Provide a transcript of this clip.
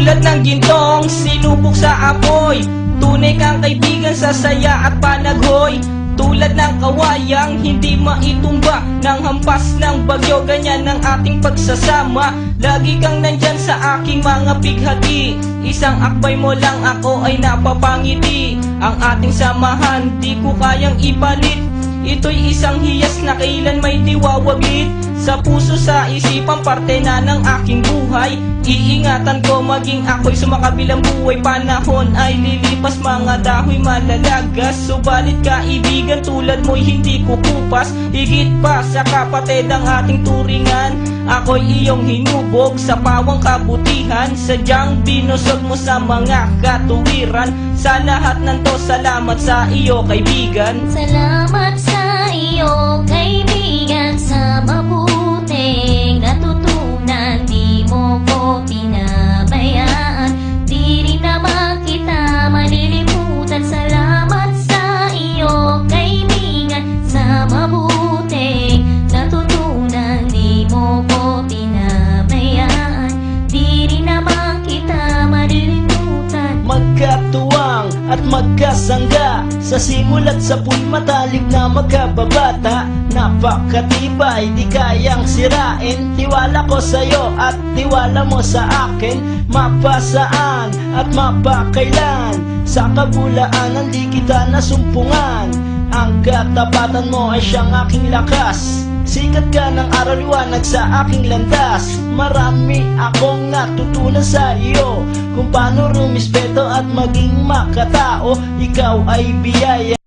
Tulad ng gintong sinubok sa apoy, tunay kang kaibigan sa saya at panaghoy. Tulad ng kawayang hindi maitumba ng hampas ng bagyo, ganyan ang ating pagsasama. Lagi kang nandyan sa aking mga bighati, isang akbay mo lang ako ay napapangiti. Ang ating samahan di ko kayang ipalit, ito'y isang hiyas na kailan may diwawaglit. Sa puso, sa isipan, parte na ng aking buhay. Iingatan ko maging ako'y sumakabilang buhay. Panahon ay lilipas, mga dahoy malalagas, subalit kaibigan tulad mo'y hindi kukupas. Higit pa sa kapatid ang ating turingan, ako'y iyong hinubog sa pawang kabutihan. Sadyang binusog mo sa mga katuwiran. Sa lahat ng to, salamat sa iyo kaibigan. Salamat sa iyo kaibigan, sa mabuting natutunan. Di mo ko pinabayaan, di rin naman kita malilimutan. Salamat sa iyo kaibigan, sa mabuting natutunan. Di mo ko pinabayaan, di rin naman kita malilimutan. Magkatuwang at magkasangga, sa simulat sa po'y matalik na magkababata. Napakatibay, di kayang sirain, tiwala ko sa'yo at tiwala mo sa akin. Mapasaan at mapakailan, sa kabulaanan di kita nasumpungan. Ang katapatan mo ay siyang aking lakas, sikat ka ng araw liwanag sa aking landas. Marami akong natutunan sa iyo, kung paano rumispeto at maging makatao. Ikaw ay biyaya.